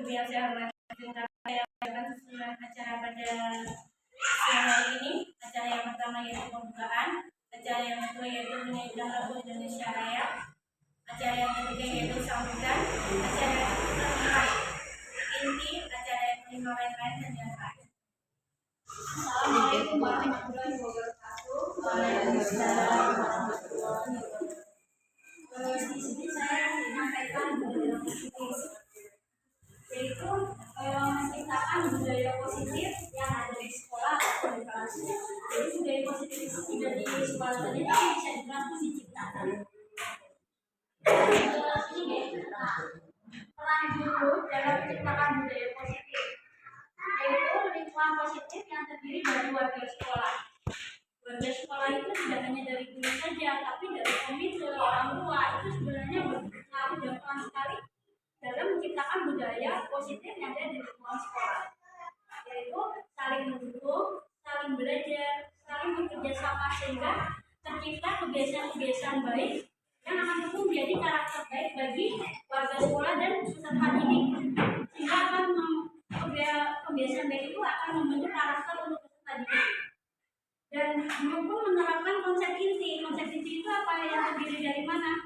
yang saya hormati, saya akan susunan acara pada siang hari ini. Acara yang pertama yaitu pembukaan, acara yang kedua yaitu menyanyikan lagu Indonesia Raya, acara yang ketiga yaitu sambutan, acara yang keempat inti, acara yang kelima lain-lain dan yang terakhir. Assalamualaikum warahmatullahi wabarakatuh. Waalaikumsalam warahmatullahi wabarakatuh. Di sini saya menyampaikan budaya positif, yaitu menciptakan budaya positif yang ada di sekolah atau di kelas. Jadi budaya positif itu tidak di sekolah saja, tapi bisa di kelas pun diciptakan. Ini peran guru dalam menciptakan budaya positif, yaitu lingkungan positif yang terdiri dari warga sekolah. Warga sekolah itu tidak hanya dari guru saja, tapi dari komite, orang tua, itu sebenarnya berpengaruh dan peran sekali dalam menciptakan budaya positif yang ada di lingkungan sekolah, yaitu saling mendukung, saling belajar, saling bekerja sama sehingga tercipta kebiasaan-kebiasaan baik yang akan tentu menjadi karakter baik bagi warga sekolah dan peserta didik, sehingga akan kebiasaan baik itu akan membentuk karakter untuk peserta didik. Dan guru pun menerapkan konsep inti. Konsep inti itu apa? Yang terdiri dari mana?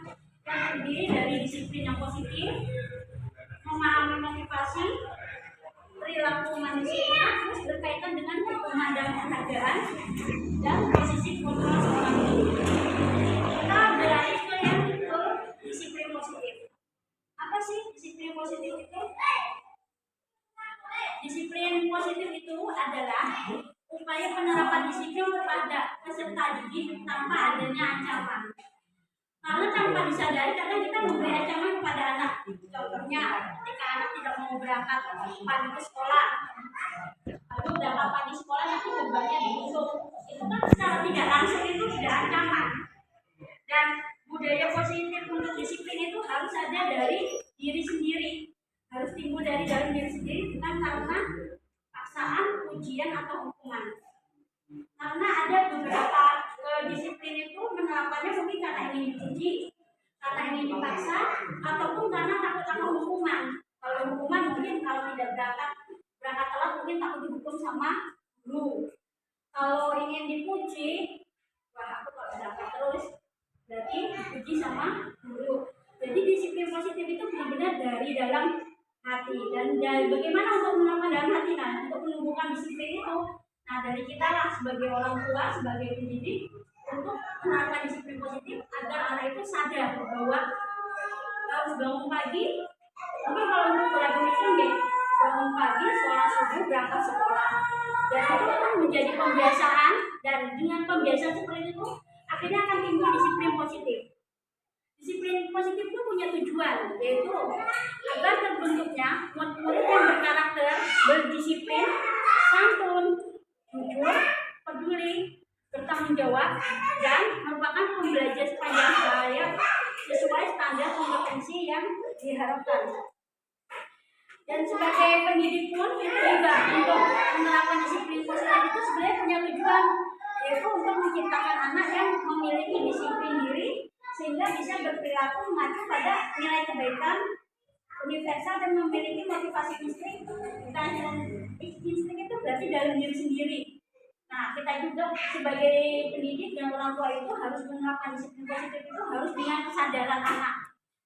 Yang terdiri dari disiplin yang positif, memahami motivasi, perilaku manusia terus berkaitan dengan hukuman dan penghargaan, dan posisi kontrol seorang guru. Kita beralih ke yang ke disiplin positif. Apa sih disiplin positif itu? Disiplin positif itu adalah upaya penerapan disiplin kepada peserta didik tanpa adanya ancaman. Karena tanpa disadari kadang kita memberi ancaman kepada anak. Contohnya, ketika anak tidak mau berangkat pagi ke sekolah, lalu berangkat pagi sekolah nanti gerbangnya ditutup. Itu kan secara tidak langsung itu sudah ancaman. Dan budaya positif untuk disiplin itu harus ada dari diri sendiri, harus timbul dari dalam diri sendiri, bukan karena paksaan, ujian atau hukuman. Karena ada beberapa disiplin itu menerapannya mungkin karena ingin diuji, karena ingin dipaksa, ataupun karena takut akan hukuman. Kalau hukuman mungkin kalau tidak berangkat telat mungkin takut dihukum sama guru. Kalau ingin dipuji, wah aku kalau berangkat terus berarti dipuji sama guru. Jadi disiplin positif itu benar-benar dari dalam hati. Dan bagaimana untuk menerapkan dalam hati? Nah, untuk menumbuhkan disiplin itu, nah dari kita lah sebagai orang tua, sebagai pendidik, untuk menerapkan disiplin positif agar anak itu sadar bahwa harus bangun pagi. Mungkin kalau untuk beragam Islam ya, bangun pagi, sholat subuh, berangkat sekolah. Dan itu akan menjadi pembiasaan, dan dengan pembiasaan seperti itu akhirnya akan timbul disiplin positif. Disiplin positif itu punya tujuan, yaitu agar terbentuknya murid yang berkarakter, berdisiplin, santun, jujur, peduli, bertanggung jawab, dan merupakan pembelajar sepanjang hayat sesuai standar kompetensi yang diharapkan. Dan sebagai pendidik pun itu juga untuk menerapkan disiplin positif itu sebenarnya punya tujuan, yaitu untuk menciptakan anak yang memiliki disiplin diri sehingga bisa berperilaku mengacu pada nilai kebaikan universal dan memiliki motivasi insting. Bukan insting itu berarti dalam diri sendiri. Nah, kita juga sebagai pendidik dan orang tua itu harus menerapkan disiplin positif itu harus dengan kesadaran anak.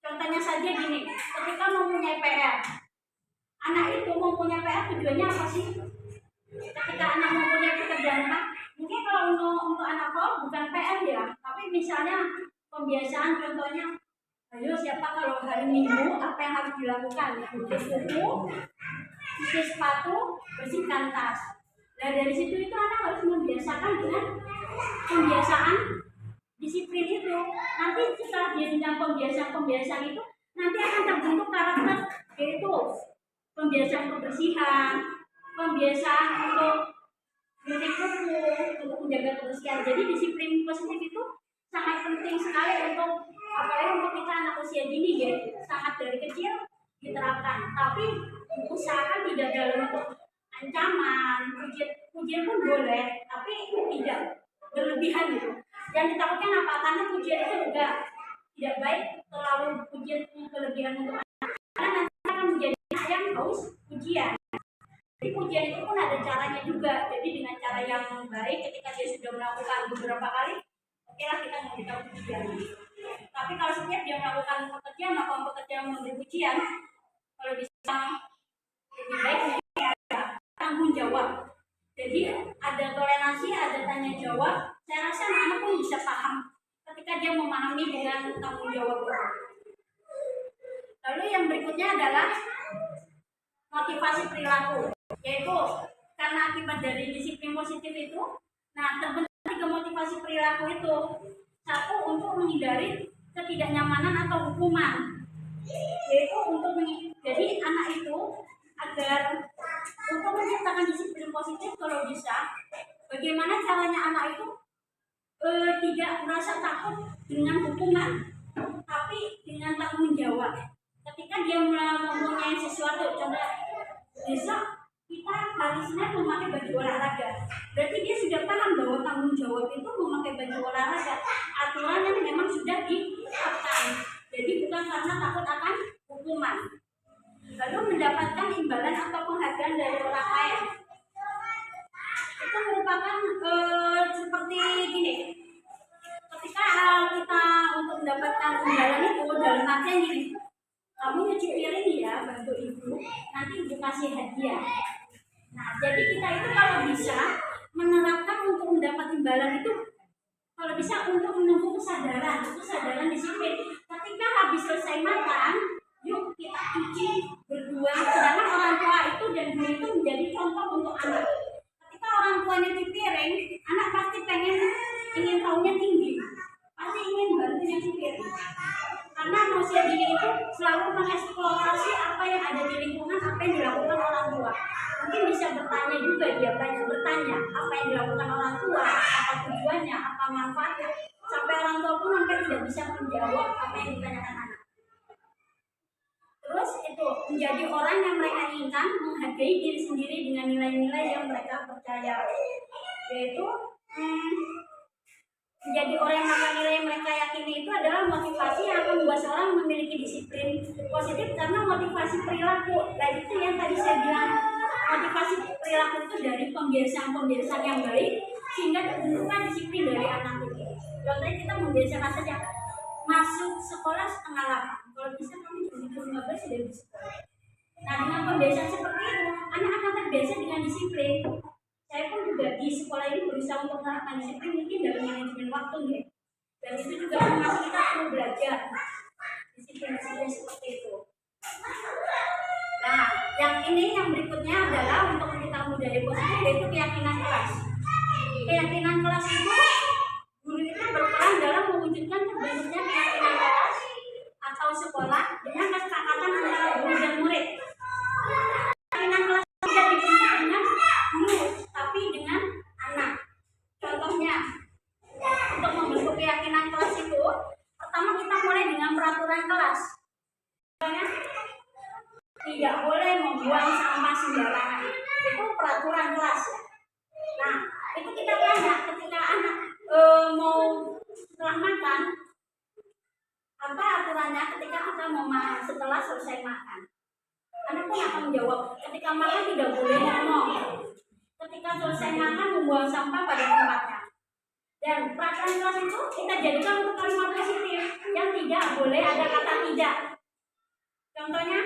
Contohnya saja gini, ketika mempunyai PR, anak itu mempunyai PR tujuannya apa sih? Ketika anak mempunyai pekerjaan rumah, mungkin kalau untuk anak bukan PR ya, tapi misalnya pembiasaan, contohnya, ayo siapa kalau hari Minggu apa yang harus dilakukan? Cuci buku, cuci sepatu, bersihkan tas. Nah dari situ itu anak harus membiasakan dengan pembiasaan disiplin itu. Nanti setelah dia dengan pembiasaan itu nanti akan terbentuk karakter, yaitu pembiasaan kebersihan, pembiasaan untuk cuci buku, untuk menjaga kebersihan. Jadi disiplin positif itu sangat penting sekali untuk apalagi untuk kita anak usia dini ya, sangat dari kecil diterapkan. Tapi usahakan tidak dalam bentuk ancaman, pujian pun boleh, tapi tidak berlebihan gitu. Yang ditakutkan apa? Karena pujian itu juga tidak baik, terlalu pujian berlebihan untuk anak, karena nanti akan menjadi anak yang haus pujian. Jadi pujian itu pun ada caranya juga. Jadi dengan cara yang baik, ketika dia sudah melakukan beberapa kali, oke lah kita memberikan pujian. Tapi kalau setiap dia melakukan pekerjaan memberi pujian, kalau bisa lebih baik ada tanggung jawab. Jadi ada toleransi, ada tanya jawab. Saya rasa anak pun bisa paham ketika dia memahami dengan tanggung jawab. Lalu yang berikutnya adalah motivasi perilaku, yaitu karena akibat dari disiplin positif itu, nah terbentuk tiga motivasi perilaku itu. Satu, untuk menghindari ketidaknyamanan atau hukuman, yaitu jadi anak itu agar untuk menciptakan disiplin positif, kalau bisa bagaimana caranya anak itu tidak merasa takut dengan hukuman, tapi dengan tanggung jawab. Ketika dia mempunyai sesuatu, contoh besok kita hari Senin memakai baju olahraga, berarti dia sudah paham bahwa tanggung jawab itu memakai baju olahraga, aturan yang memang sudah ditetapkan. Jadi bukan karena takut akan hukuman. Lalu mendapatkan imbalan atau penghargaan dari orang lain, itu merupakan seperti gini. Ketika kita untuk mendapatkan imbalan itu dalam artian gini, kamu nyuci piring ya, bantu ibu, nanti ibu kasih hadiah. Nah, jadi kita itu kalau bisa menerapkan untuk mendapat imbalan itu, kalau bisa untuk menumbuh kesadaran disiplin. Ketika habis selesai makan, yuk kita cuci berdua. Sedangkan orang tua itu dan guru itu menjadi contoh untuk anak. Ketika orang tua nyuci piring, anak pasti ingin tahunya tinggi, pasti ingin bantu nyuci piring. Karena manusia diri itu selalu mengeksplorasi apa yang ada di lingkungan, apa yang dilakukan orang tua. Mungkin bisa bertanya juga, dia banyak bertanya apa yang dilakukan orang tua, apa tujuannya, apa manfaatnya. Sampai orang tua pun sampai tidak bisa menjawab apa yang ditanyakan anak. Terus itu menjadi orang yang mereka inginkan, menghargai diri sendiri dengan nilai-nilai yang mereka percaya, yaitu menjadi orang yang nilai yang mereka yakini itu adalah motivasi yang akan membuat seorang memiliki disiplin positif, karena motivasi perilaku. Dan itu yang tadi saya bilang, motivasi perilaku itu dari pembiasaan yang baik sehingga terbentuklah disiplin dari anak itu. Contohnya kita membiasakan saja masuk sekolah setengah 8, kalau bisa kami jam 15 sudah di sekolah. Nah, dengan pembiasaan seperti itu anak akan terbiasa dengan disiplin. Saya pun juga di sekolah ini berusaha untuk menerapkan disiplin, mungkin dalam manajemen waktu ya. Dan itu juga termasuk kita perlu belajar disiplin seperti itu. Nah, yang berikutnya adalah untuk mencintai budaya positif, yaitu keyakinan kelas. Keyakinan kelas itu, guru itu berperan dalam mewujudkan terbentuknya keyakinan kelas atau sekolah dengan kesepakatan antara guru dan murid. Keyakinan kelas tidak dibentuk dengan guru, tapi dengan anak. Contohnya, untuk membentuk keyakinan kelas itu, pertama kita mulai dengan peraturan kelas. Misalnya, tidak boleh membuang sampah sembarangan. Itu peraturan kelas. Nah, itu kita tanya ketika anak mau setelah makan, apa aturannya ketika kita mau makan setelah selesai makan. Anak pun akan menjawab, ketika makan tidak boleh ngomong. Ketika selesai makan membuang sampah pada tempatnya. Dan peraturan kelas itu kita jadikan untuk kalimat positif yang tidak boleh ada kata tidak. Contohnya,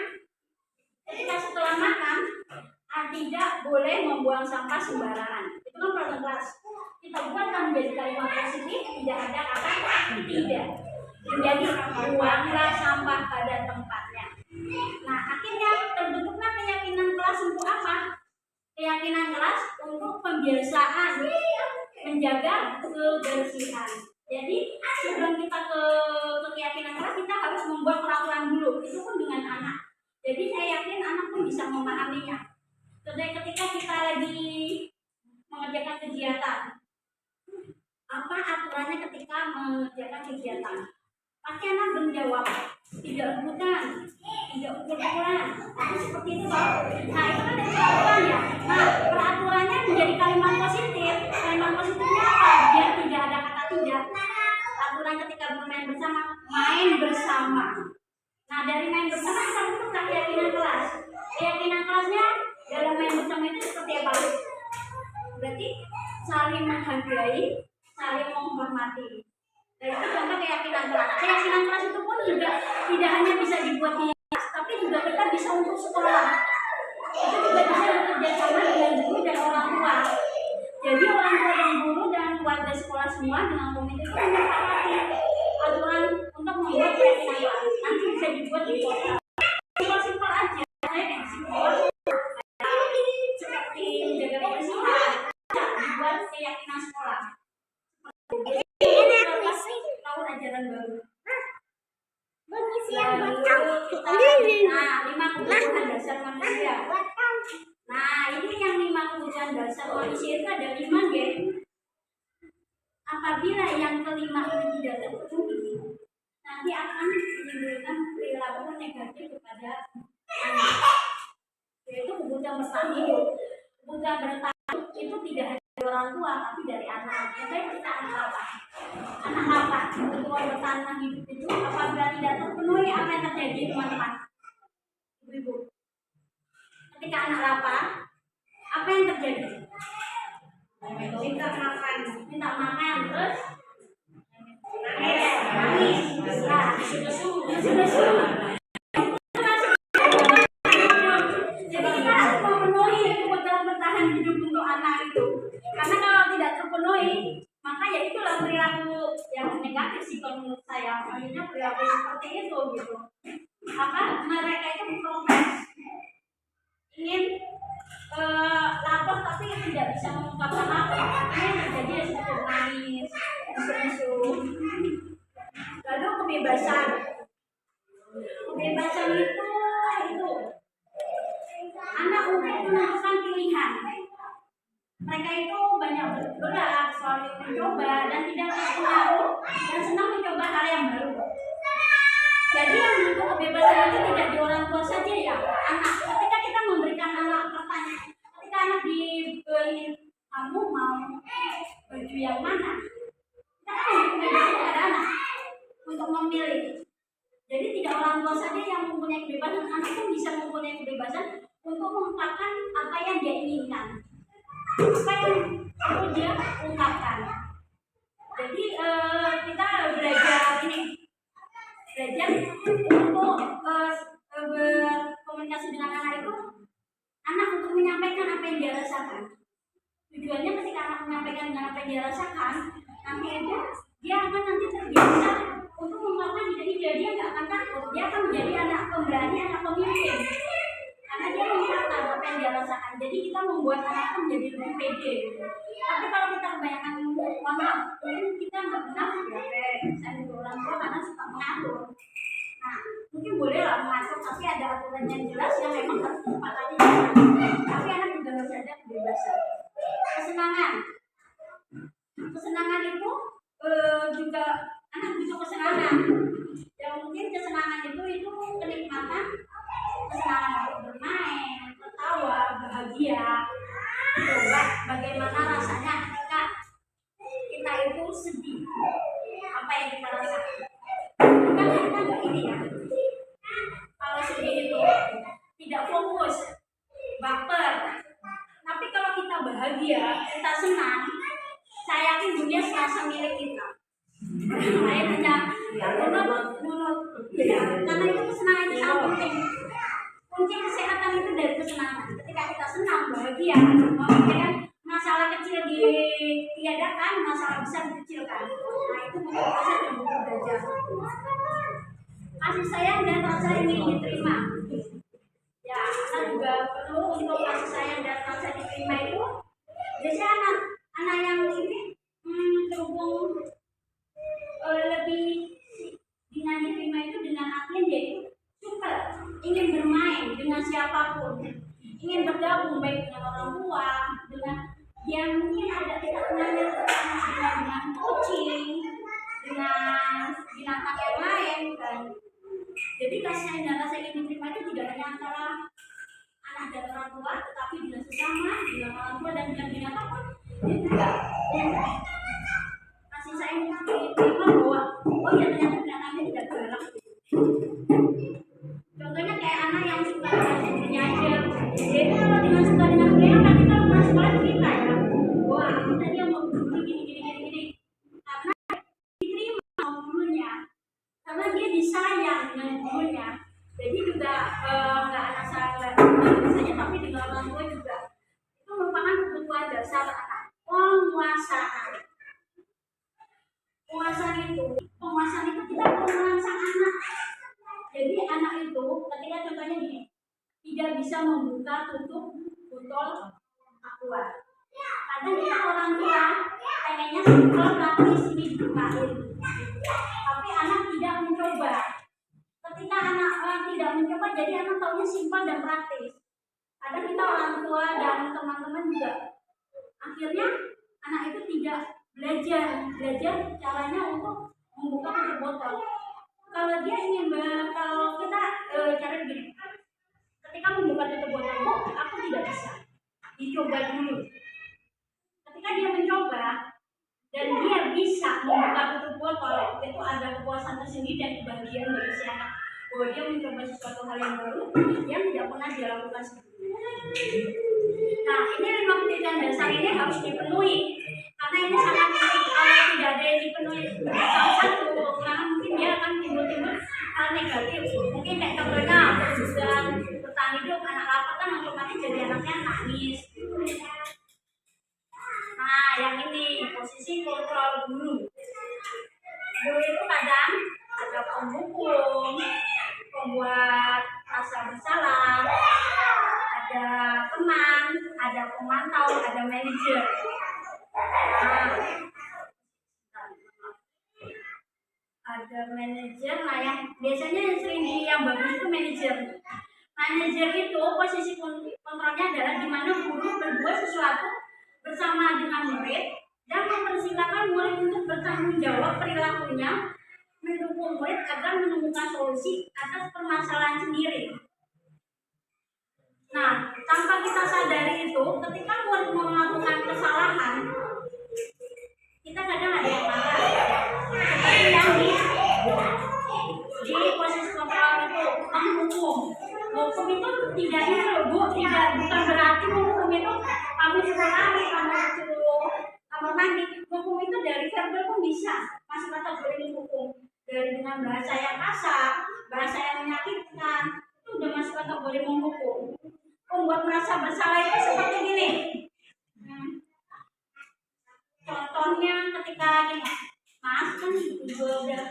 ketika setelah makan tidak boleh membuang sampah sembarangan. Itu kan peraturan kelas. Kita buatkan menjadi kalimat positif, tidak ada kata tidak. Menjadi buanglah sampah pada tempatnya. Nah, akhirnya terbentuklah keyakinan kelas untuk apa? Keyakinan kelas untuk pembiasaan menjaga kebersihan. Jadi sebelum kita ke keyakinan kelas, kita harus membuat peraturan dulu. Itu pun dengan anak. Jadi saya yakin anak pun bisa memahaminya. Ketika kita lagi mengerjakan kegiatan, apa aturannya ketika mengerjakan kegiatan? Pasti anak menjawab, tidak rebutan, tidak pukul-pukulan, tapi seperti itu. Nah, itu kan dari peraturan ya. Nah, peraturannya menjadi kalimat positif. Kalimat positifnya apa? Biar tidak ada kata tidak. Aturan ketika bermain bersama, main bersama. Nah, dari main bersama kita bentuk keyakinan kelas. Keyakinan kelasnya saling menghargai, saling menghormati. Dan itu contoh keyakinan kelas. Keyakinan kelas itu pun juga tidak hanya bisa dibuat di kelas, tapi juga kita bisa untuk sekolah. Itu juga bisa bekerjasama dengan guru dan orang tua. Jadi orang tua dan guru dan keluarga sekolah semua dengan komite itu menyepakati aturan untuk membuat keyakinan kelas. Nanti bisa dibuat di kota. Simpel-simpel aja. Saya yang simpel. Seperti menjaga kebersihan, dibuat keyakinan sekolah. Tahun ajaran baru. Lalu kita 5 kebutuhan dasar manusia. Nah, ini yang 5 kebutuhan dasar manusia itu ada 5 gen. Apabila yang kelima ini tidak terpenuhi, nanti akan menimbulkan perilaku negatif kepada anak. Yaitu kebutuhan bertahan hidup. Kebutuhan bertahan itu tidak hanya dari orang tua, tapi dari anak. Contohnya kita anak apa? Anak apa? Kebutuhan bertahan hidup itu apabila tidak terpenuhi, apa yang terjadi, teman-teman? Ibu-ibu. Ketika anak lapar, apa yang terjadi? Minta makan, terus nangis, nah, susu. Jadi kita harus memenuhi kebutuhan bertahan hidup untuk anak itu. Karena kalau tidak terpenuhi, maka ya itulah perilaku yang negatif sih kalau menurut saya. Akhirnya perilaku seperti itu gitu. Maka mereka itu berproses ingin lapar tapi tidak bisa mengungkapkan apa. Akhirnya terjadi ya seperti menangis, susu. Lalu kebebasan itu anak untuk menentukan pilihan. Mereka itu banyak bergerak, selalu mencoba dan tidak terpengaruh dan senang mencoba hal yang baru. Jadi yang untuk kebebasan itu tidak di orang tua saja ya, anak. Ketika kita memberikan anak pertanyaan, ketika anak diberi kamu mau baju yang mana, kita kan memberi kebebasan kepada anak untuk memilih. Jadi tidak orang tua saja yang mempunyai kebebasan, anak pun bisa mempunyai kebebasan untuk mengungkapkan apa yang dia inginkan, apa yang perlu dia ungkapkan. Jadi kita belajar untuk berkomunikasi dengan anak itu, anak untuk menyampaikan apa yang dia rasakan. Tujuannya ketika anak menyampaikan dengan apa yang dia rasakan, nanti itu dia akan nanti terbiasa untuk mengungkapkan ide-ide. Dia nggak akan takut, dia akan menjadi anak pemberani, anak pemimpin. Karena dia mengungkapkan apa yang dia rasakan. Jadi kita membuat anak itu menjadi lebih pede. Tapi kalau kita kebanyakan maaf, kita nggak benar ya, saya juga orang tua karena suka mengatur. Nah, mungkin boleh lah mengatur, tapi ada aturan yang jelas yang memang harus disepakati. Tapi anak juga harus ada kebebasan. Kesenangan itu juga anak butuh kesenangan. Yang mungkin kesenangan itu kenikmatan, kesenangan untuk bermain, tertawa, bahagia. Coba bagaimana rasanya ketika kita itu sedih, apa yang kita rasakan. Kan kita nggak ini ya, kalau sedih itu tidak fokus, baper. Tapi kalau kita bahagia, kita senang, saya yakin dunia serasa milik kita. Saya hanya karena itu kesenangan itu sangat penting. Kunci kesehatan itu dari kesenangan. Ketika kita senang, bahagia, memikirkan masalah kecil ditiadakan, masalah besar dikecilkan. Nah itu butuh proses dan butuh belajar. Kasih sayang dan rasa ingin diterima. Ya, kita juga perlu untuk kasih sayang dan rasa diterima itu. Biasanya anak yang ini terhubung lebih diterima itu dengan artian dia itu suka, ingin bermain dengan siapapun, ingin bergabung baik dengan orang tua, dengan yang mungkin ada tidak kenalnya dengan kucing, dengan binatang yang lain kan. Jadi kasih sayang dan rasa ingin diterima itu tidak hanya antara anak dan orang tua, tetapi dengan sesama, dengan orang tua dan dengan binatang pun juga. Kasih sayang diterima bahwa oh ya ternyata binatangnya tidak galak. Contohnya kayak anak yang suka dengan ibunya aja. Jadi kalau dengan suka dengan dia, nanti kalau masuk sekolah kita ya, wah kita dia orang tua juga itu merupakan kebutuhan dasar anak. Penguasaan, penguasaan itu kita perlu merangsang anak. Jadi anak itu ketika contohnya gini, tidak bisa membuka tutup botol aqua. Kadang kita orang tua pengennya simpel praktis ini dibukain, tapi anak tidak mencoba. Ketika anak tidak mencoba, jadi anak taunya simpel dan praktis. Kadang kita orang tua dan teman-teman juga akhirnya anak itu tidak belajar caranya untuk membuka tutup botol. Kalau dia ingin kalau kita cara begini, ketika membuka tutup botol, aku tidak bisa, dicoba dulu. Ketika dia mencoba dan dia bisa membuka tutup botol, itu ada kepuasan tersendiri dan kebahagiaan bagi si anak bahwa dia mencoba sesuatu hal yang baru yang tidak pernah dia lakukan sebelumnya. Nah, ini 5 pendidikan dasar ini harus dipenuhi karena ini sangat penting. Kalau tidak ada yang dipenuhi salah satu, karena mungkin dia akan timbul-timbul hal negatif. Mungkin kayak contohnya sedang bertahan hidup, anak lapar kan otomatis jadi anaknya nangis. Nah, yang ini posisi kontrol guru. Guru itu kadang ada pemukul, pembuat rasa bersalah, ada teman, ada pemantau, ada manajer. Nah, ada manajer, nah yang biasanya yang sering yang bagus itu manajer. Manajer itu posisi kontrolnya adalah di mana guru berbuat sesuatu bersama dengan murid dan mempersilahkan murid untuk bertanggung jawab perilakunya, mendukung murid agar menemukan solusi atas permasalahan sendiri. Nah, tanpa kita sadari itu, ketika murid melakukan kesalahan, kita kadang ada yang marah. Seperti yang di posisi kontrol itu menghukum. Hukum itu tidak ini loh Bu, bukan berarti menghukum itu kamu suruh lari, kamu suruh kamar mandi. Hukum itu dari verbal pun bisa masuk kategori hukum. Dari dengan bahasa yang kasar, bahasa yang menyakitkan, itu udah masuk kategori menghukum. Membuat merasa bersalah itu seperti gini. Contohnya ketika gini, Mas kan ibu udah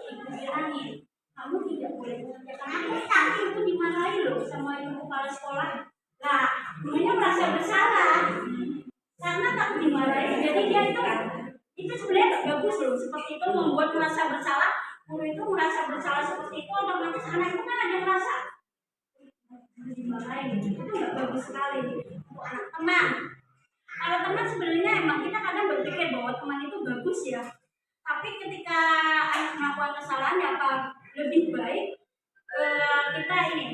ibu bilangin, kamu tidak boleh mengerjakan aku, tapi itu dimarahin loh sama ibu kepala sekolah. Nah, gurunya merasa bersalah karena tak dimarahin. Jadi dia itu sebenarnya tak bagus loh. Seperti itu membuat merasa bersalah. Guru itu merasa bersalah seperti itu, otomatis anak itu kan ada merasa dimarahin. Itu nggak bagus sekali untuk anak teman. Kalau teman sebenarnya emang kita kadang berpikir bahwa teman itu bagus ya. Tapi ketika anak melakukan kesalahan ya apa lebih baik kita ini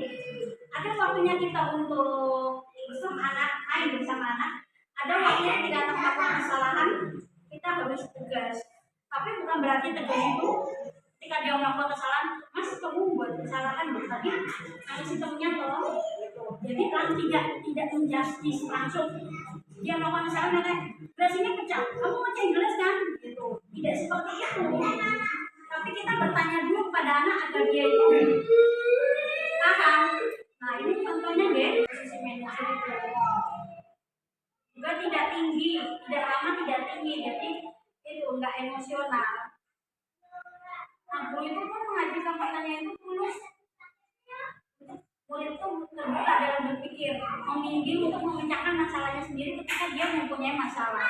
ada waktunya kita untuk bersama anak, main bersama anak. Ada waktunya ketika anak melakukan kesalahan kita harus tegas. Tapi bukan berarti tegas itu ketika dia melakukan kesalahan, Mas kamu buat kesalahan tadi, kalau sistemnya tolong. Jadi kan tidak menjustis langsung. Dia melakukan kesalahan kayak gelas ini pecah, kamu pecahin gelas kan? Gitu. Tidak seperti itu. Tapi kita bertanya dulu kepada anak agar dia itu paham. Nah ini contohnya deh posisi manajer itu. Juga tidak tinggi, tidak lama tidak tinggi, jadi itu enggak emosional. Nah guru itu pun mengajukan pertanyaan itu tulus. Murid itu terbuka dalam berpikir, membimbing untuk memecahkan masalahnya sendiri ketika dia mempunyai masalah.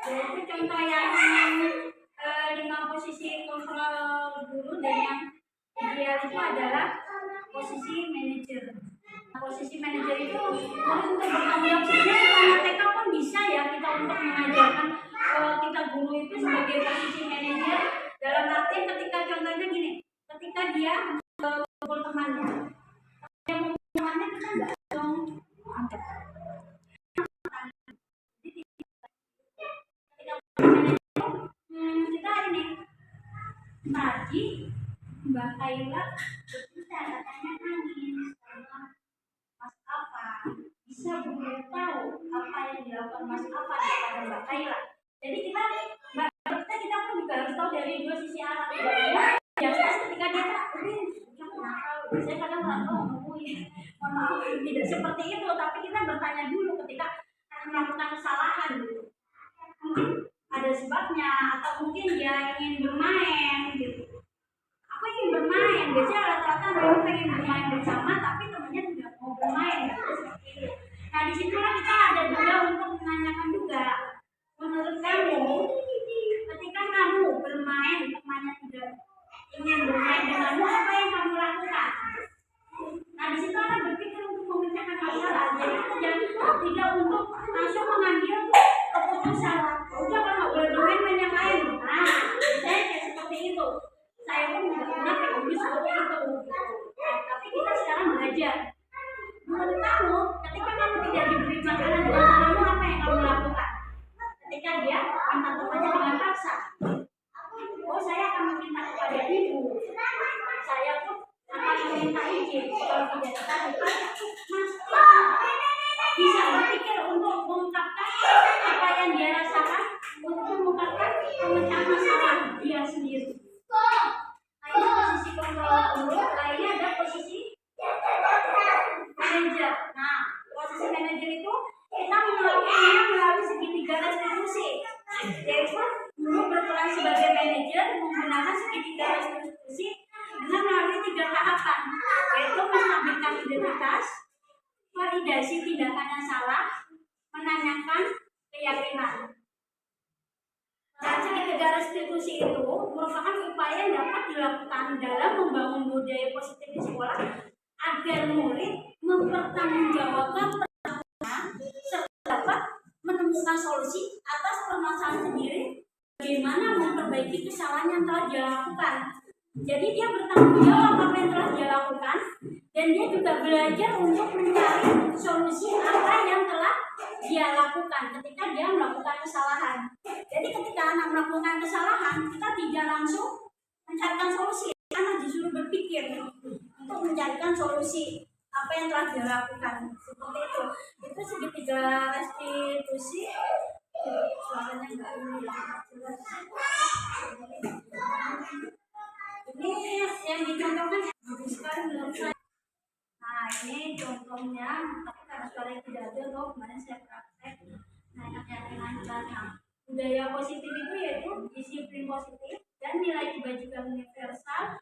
Jadi contoh yang 5 posisi kontrol guru dan yang ideal itu adalah posisi manajer. Posisi manajer itu untuk bertanggung jawab sebenarnya karena TK pun bisa ya kita untuk mengajarkan kita guru itu sebagai posisi manajer dalam arti ketika contohnya gini, ketika dia berkumpul temannya, yang temannya kita nggak dong angkat. Kita ini tadi Mbak Kaila bercerita katanya nangis karena Mas apa bisa boleh tahu apa yang dilakukan termasuk apa kepada Mbak Kaila. Jadi kita pun juga harus tahu dari dua sisi anak. Biasanya ketika dia nakal, saya kadang nggak tahu mohon maaf tidak seperti itu, tapi kita bertanya dulu ketika akan melakukan kesalahan. Mungkin ada sebabnya atau mungkin dia ingin bermain gitu. Aku ingin bermain, biasanya rata-rata mereka pengen bermain bersama tapi temannya tidak mau bermain gitu, seperti itu. Nah disitulah kita ada juga untuk menanyakan juga, menurut kamu ketika kamu bermain temannya tidak ingin bermain denganmu, apa yang kamu lakukan? Nah disitu akan berpikir untuk memecahkan masalah. Jadi tidak untuk langsung mengambil keputusan udah kalau nggak boleh bermain yang lain. Nah saya kayak seperti itu, saya pun tidak pernah kayak seperti itu. Nah, tapi kita sekarang belajar. Menurut kamu ketika kamu tidak diberi makanan dengan salahmu, apa yang kamu lakukan? Ketika dia minta temannya dengan paksa, oh saya akan meminta kepada ibu, saya pun akan meminta izin. Kalau tidak dikasih, bisa berpikir untuk mengungkapkan apa yang dia rasakan, untuk mengungkapkan pemecahan masalah dia sendiri. Nah ini posisi kontrol dulu. Nah ini ada posisi manajer. Nah posisi manajer itu kita melakukannya melalui segitiga restitusi, yaitu dulu berperan sebagai manajer menggunakan segitiga restitusi dengan melalui 3 tahapan, yaitu menstabilkan identitas, validasi tindakan yang salah, menanyakan keyakinan. Dan segitiga restitusi itu merupakan upaya yang dapat dilakukan dalam membangun budaya positif di sekolah agar murid mempertanggungjawabkan perlakuannya serta dapat menemukan solusi atas permasalahan sendiri, bagaimana memperbaiki kesalahan yang telah dia lakukan. Jadi dia bertanggung jawab apa yang telah dia lakukan, dan dia juga belajar untuk mencari solusi apa yang telah dia lakukan ketika dia melakukan kesalahan. Jadi ketika anak melakukan kesalahan, kita tidak langsung mencarikan solusi, anak disuruh berpikir untuk mencarikan solusi apa yang telah dia lakukan, seperti itu. Itu segitiga restitusi. Suaranya enggak jelas. Ini yang dicontohkan sekali menurut saya. Nah ini contohnya, tapi karena suaranya tidak ada loh, kemarin saya praktek. Nah yang lancar. Budaya positif itu yaitu disiplin positif dan nilai kebajikan universal,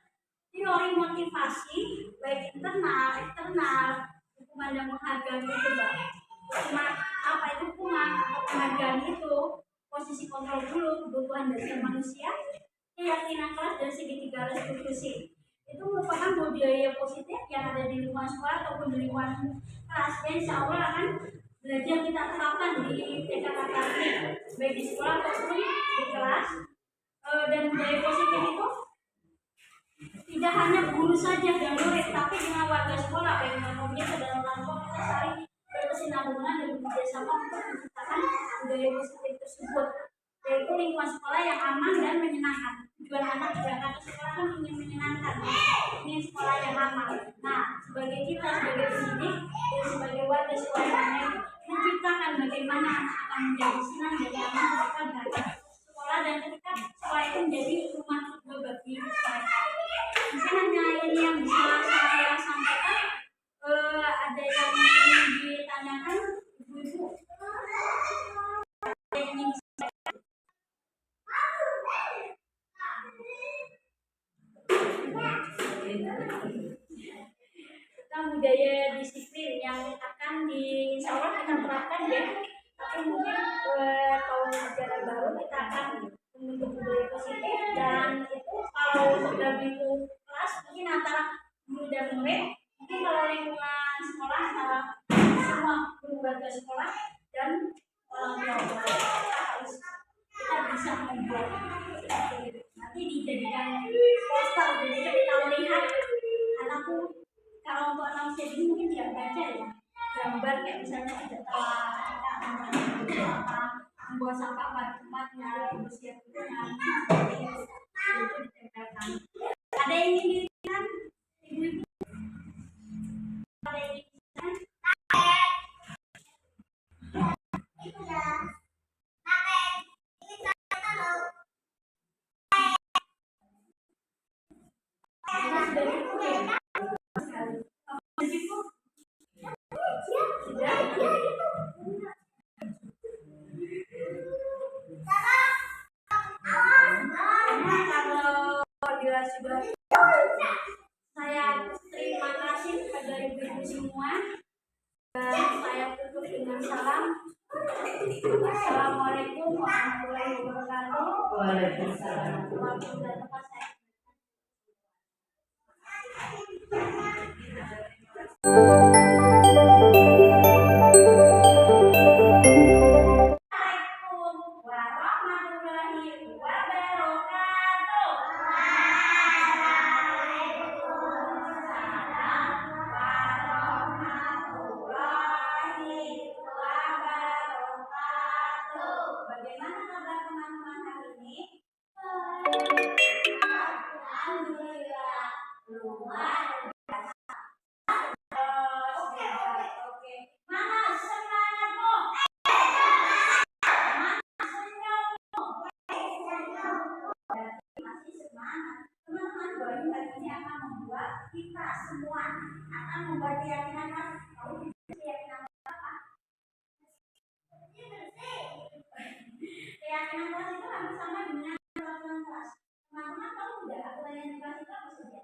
teori motivasi baik internal, eksternal, hukuman dan penghargaan itu Mbak. Apa itu hukuman atau penghargaan itu? Posisi kontrol dulu, kebutuhan dasar manusia, keyakinan kelas dan segitiga restitusi. Itu merupakan budaya positif yang ada di lingkungan sekolah ataupun di lingkungan kelas, dan insya Allah akan belajar kita terapkan di TKKK baik di sekolah ataupun di kelas. Dan budaya positif itu tidak hanya guru saja dan murid, tapi dengan warga sekolah, baik pemirsa dan orang tua, kita saling berkesinambungan dan bekerjasama untuk menciptakan budaya positif tersebut, yaitu lingkungan sekolah yang aman dan menyenangkan. Tujuan anak berangkat ke sekolah kan ingin menyenangkan, ingin sekolah yang aman. Nah, sebagai kita, sebagai pendidik dan sebagai warga sekolah yang lain, menciptakan bagaimana anak akan menjadi senang dan nyaman ketika berangkat sekolah, dan ketika sekolah itu menjadi rumah kedua bagi mereka. Mungkin hanya ini yang bisa saya sampaikan. Ada yang ingin ditanyakan, ibu-ibu? Ada yang ingin tentang budaya disiplin yang akan insya Allah kita terapkan ya. Tapi mungkin tahun ajaran baru kita akan membentuk budaya positif, dan itu kalau untuk dalam lingkup kelas mungkin antara guru dan murid, mungkin kalau lingkungan sekolah antara semua guru warga sekolah dan orang tua. Kita bisa membuat nanti dijadikan poster, jadi kita melihat anakku. Kalau untuk anak usia ini mungkin tidak baca ya gambar kayak misalnya kita membuat sampah pada tempatnya, bersiap lingkungan, itu ditempelkan. Ada yang ingin dirikan ibu-ibu? Ada yang ingin dirikan? dengan salam. Assalamualaikum warahmatullahi wabarakatuh. Waalaikumsalam. Waktu dan tempat saya. Assalamualaikum warahmatullahi wabarakatuh. Waalaikumsalam warahmatullahi wabarakatuh. Bagaimana kabar teman-teman hari ini? Alhamdulillah, luar biasa. Oke. Mana semangat, Bu? Masih semangat. Teman-teman, Bayu hari ini akan membuat kita semua akan membuat keyakinan Mas. Kamu keyakinan apa? Keyakinan kelas itu hampir sama dengan peraturan kelas. Teman-teman tahu tidak aturan yang di kelas itu apa saja?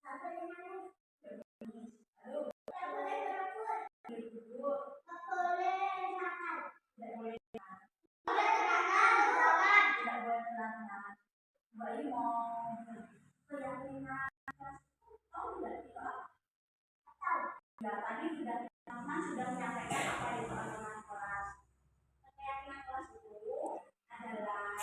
Satu yang mana? Lalu, tidak boleh berebut. Tidak boleh nakal. Tidak boleh nakal. Tidak boleh telan-telan. Bayi mau keyakinan kelas itu tahu tidak itu apa? Tahu. Ya tadi sudah teman sudah menyampaikan apa itu aturan kelas. Keyakinan kelas itu adalah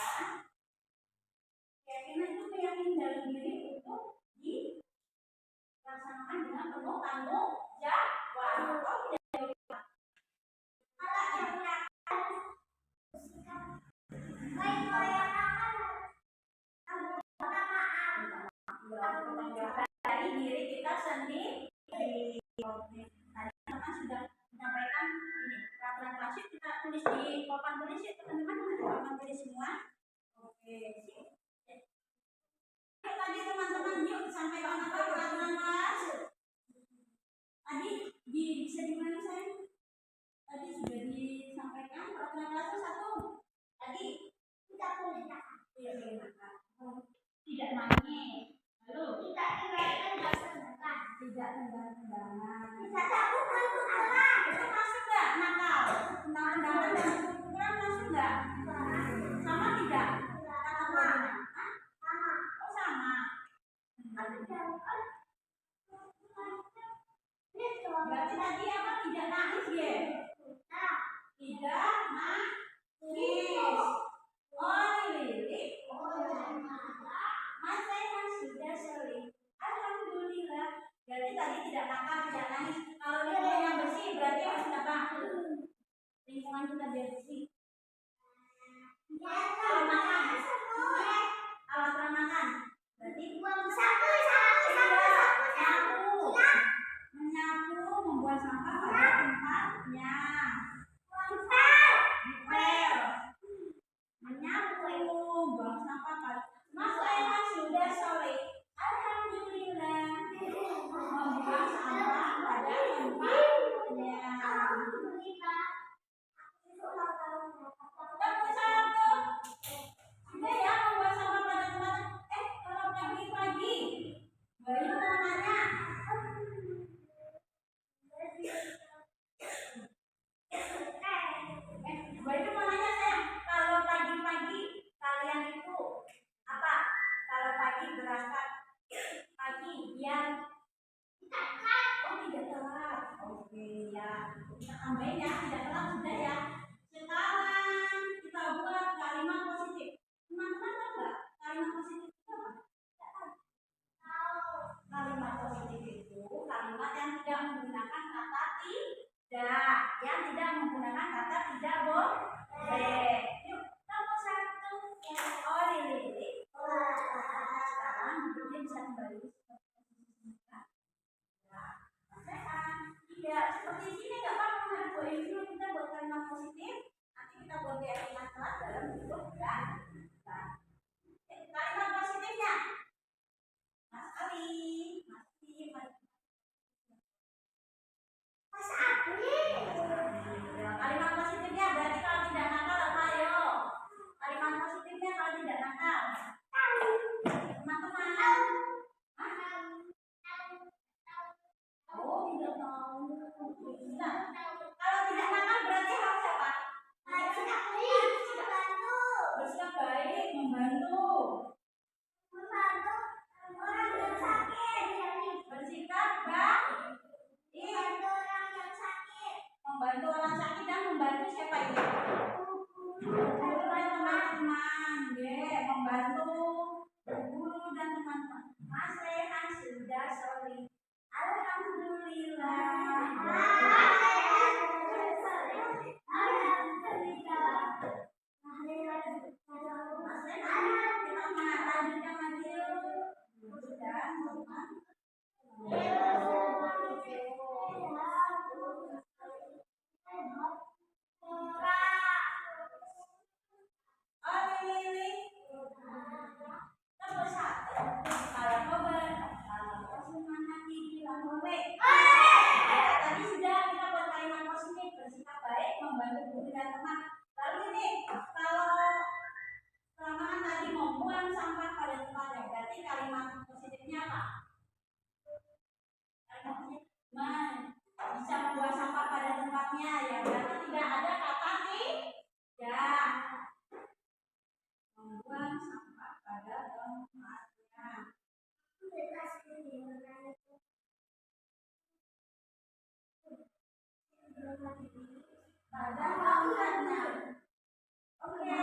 keyakinan itu keyakinan dalam diri untuk dilaksanakan dengan penuh tanggung jawab. Oh, tidak lupa. Alat yang menyatakan dari diri kita sendiri. Tadi teman sudah menyampaikan ini peraturan kelas kita tulis di papan tulis ya teman-teman, ada papan tulis semua. Oke, tadi teman-teman yuk sampaikan apa peraturan kelas. Tadi bisa dimana saya? Tadi sudah disampaikan peraturan kelas itu satu. Tadi tidak boleh nakal. Tidak nangis. Lalu tidak tinggalkan bahasa tidak tenggang-tenggangan. Tidak cabut itu apa? Itu masuk nggak nakal? Tenggang-tenggangan dan ukuran masuk nggak? Sama tidak? Kata sama. Sama. Oh sama. Berarti tadi apa? Tidak nangis ya? Tidak nangis. Oh lirik. Mas saya sudah sering. Alhamdulillah. Berarti tadi tidak nakal, tidak nangis. Kalau lingkungan yang bersih berarti harus apa? Lingkungan kita biar bersih. Kalau makan, alat makan. Berarti menyapu, membuang sampah pada tempatnya. Dipel, menyapu, buang sampah pada. Mas saya sudah sore. Alhamdulillah. Membuang sampah pada tempatnya. Satu. Sudah ya membuang sampah pada tempatnya. Kalau pagi-pagi Bayu mau nanya. Bayu mau nanya saya, kalau pagi-pagi kalian itu apa? Kalau pagi berangkat pagi biar oh tidak telat. Oke ya, kita tambahin ya, tidak telat sudah ya. Sekarang kita buat kalimat positif. Teman-teman tahu nggak kalimat positif itu apa? Kalimat positif itu kalimat yang tidak menggunakan kata tidak, yang tidak menggunakan kata tidak boleh. Yuk, nomor satu. Oh, lirik. Sekarang bentuknya bisa kembali tidak seperti sini nggak apa-apa. Boleh dulu kita buat kalimat positif. Nanti kita buat keyakinan kelas dalam bentuk kalimat positifnya. Mas Ali, Mas Ali. Kalimat positifnya berarti kalau tidak nakal apa ayo? Kalimat positifnya kalau tidak nakal. Teman-teman. Oh tidak tahu. Nah, kalau membantu guru dan teman-teman. Mas Rehan sudah sorry. Alhamdulillah. Bisa membuang sampah pada tempatnya, ya berarti tidak ada kata tidak. Membuang sampah pada tempatnya. Pada tempatnya. Oke.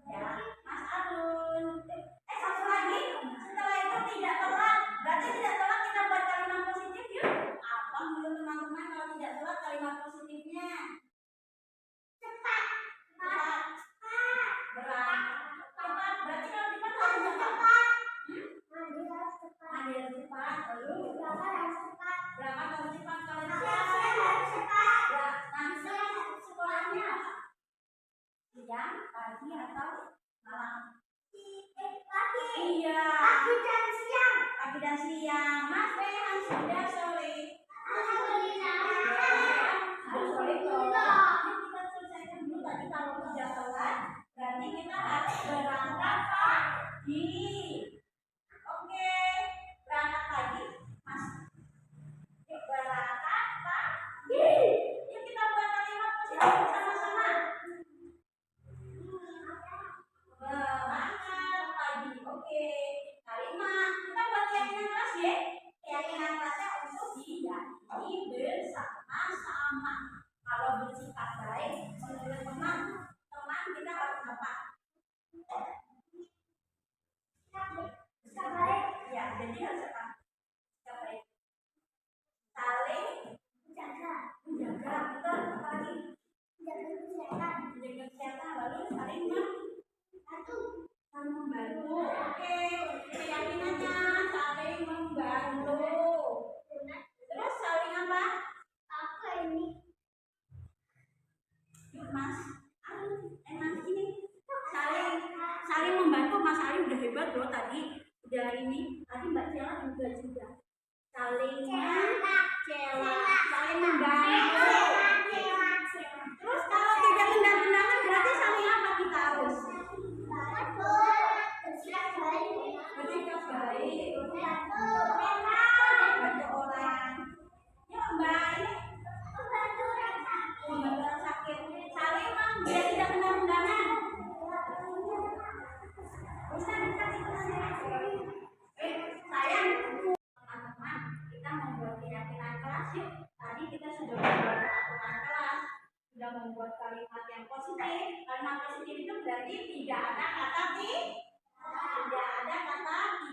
Ya, Mas Arun. Satu lagi. Setelah itu tidak telat. Berarti tidak telat kita buat kalimat positif yuk. Apa menurut teman-teman kalau tidak telat kalimat positifnya? Cepat. Berat. Cepat. Berarti kalau cepat harus cepat. Mandir cepat. Lalu berangkat harus cepat. Kalau cepat. Nanti sekolahnya apa? Siang, pagi atau malam? Pagi. Iya. Pagi dan siang. Pagi dan siang. Mas Rehan sudah sore. Alhamdulillah. Sudah sore kok. Kita selesaikan dulu tadi kalau tidak telat. Berarti kita harus berangkat pagi. Oke. Berangkat pagi, Mas. Yuk berangkat pagi. Yuk kita buat kalimat positif bersama-sama. Berangkat pagi. Oke. Kalimat kita buat keyakinan kelas ya. Keyakinan kelasnya untuk diyakini bersama-sama. Kalau bersikap baik menurut teman kita harus apa? Bersikap baik. Ya, jadi harus apa? Bersikap baik. Saling menjaga. Betul. Apa lagi? Menjaga kesehatan. Lalu saling membantu. Oke, keyakinannya saling membantu. Terus saling apa? Apa ini? Mas, Mas ini saling membantu. Mas Ali udah hebat loh tadi. Udah ini. Tadi Mbak Cela juga. Saling membantu. Terus kalau tidak tendang-tendangan berarti saling apa kita harus? Bersikap baik. Membantu orang. Ya baik. Membantu orang sakit. Saling biar tidak tendang-tendangan. Sayang. Teman-teman, kita membuat keyakinan kelas yuk. Tadi kita sudah membuat aturan kelas, sudah membuat kalimat yang positif. Kalimat positif itu berarti tidak ada kata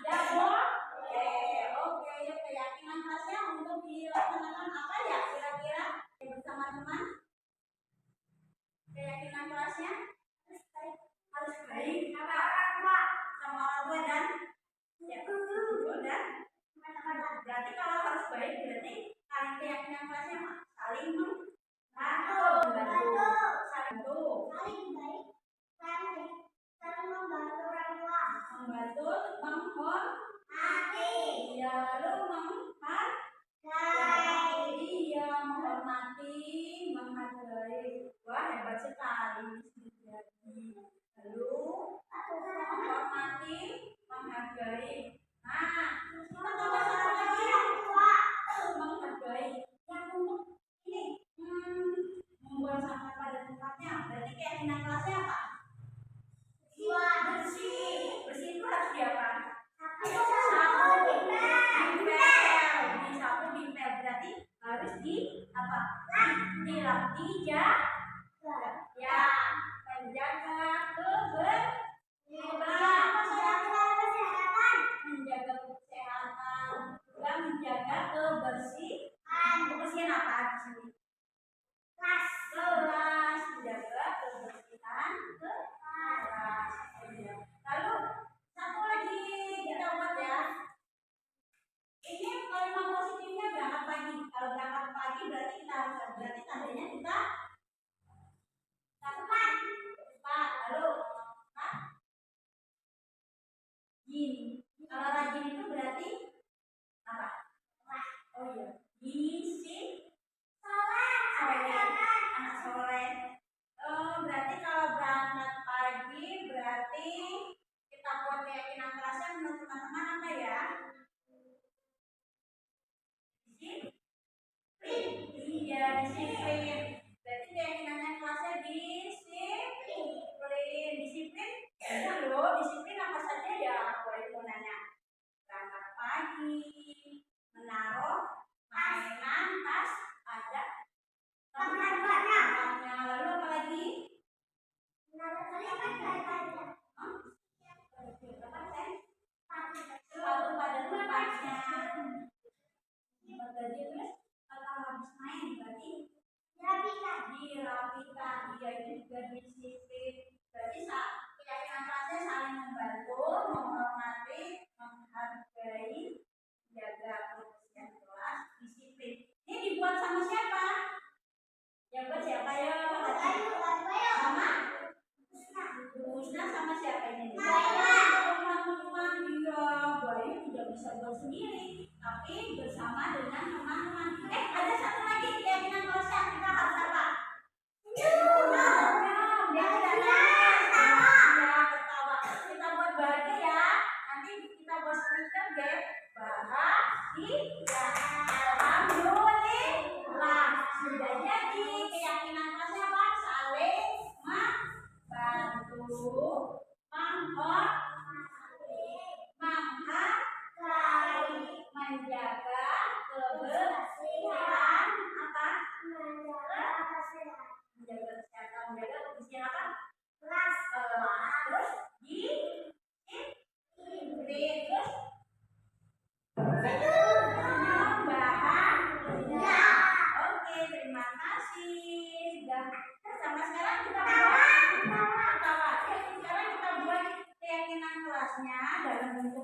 tidak boleh. Oke, yuk keyakinan kelasnya untuk dilaksanakan apa ya kira-kira bersama teman? Keyakinan kelasnya harus baik sama orang tua dan guru dan berarti kalau harus baik berarti saling keyakinan kelasnya saling membantu, saling baik, saling membantu orang tua, menghormati, ya lalu menghargai, wah hebat sekali lalu menghormati, menghargai. Nah, kita tambah satu lagi menghargai yang untuk ini membuang sampah pada tempatnya. Berarti keyakinan kelasnya apa? Bersih itu harus diapa? Disapu, dipel. Berarti harus di apa? Dilap, ya, menjaga disiplin. Berarti keyakinannya kelasnya disiplin. Disiplin. Ya loh, disiplin apa saja ya? Boleh mau nanya. Berangkat pagi, menaruh mainan tas ada. Tempatnya. Lalu apa lagi? Selalu pada tempatnya. Berarti terus kalau habis main berarti dirapikan. Dia itu juga disiplin. Berarti keyakinan kelasnya saling membantu, menghormati, menghargai, menjaga kebersihan kelas, disiplin. Ini dibuat sama siapa? Yang buat siapa ya? Sama Musna sama siapa ini? Teman-teman dia. Bayu tidak bisa buat sendiri, tapi bersama dengan teman-teman. Ada satu lagi keyakinan kelasnya kita harus apa? Dia tidak ketawa. Kita buat bahagia ya. Nanti kita buat stiker deh. Bahagia. Alhamdulillah. Sudah jadi keyakinan kelasnya apa? Saling membantu, menghargai, menjaga kebersihan apa? Menjaga kesehatan, menjaga kebersihan apa? Kelas. Terus disiplin. Terus bahagia. Oke, terima kasih sudah bersama. Sekarang kita buat keyakinan kelasnya dalam bentuk